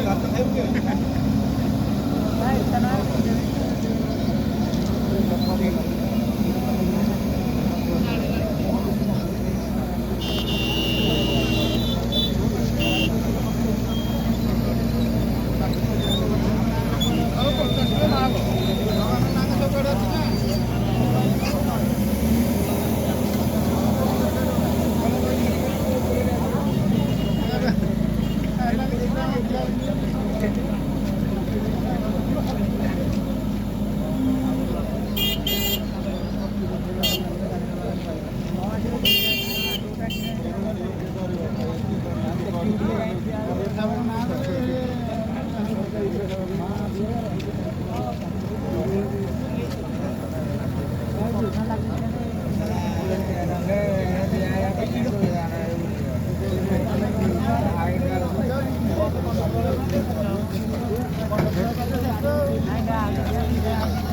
Hãy subscribe cho kênh Ghiền Mì Gõ để không bỏ lỡ những video hấp dẫn.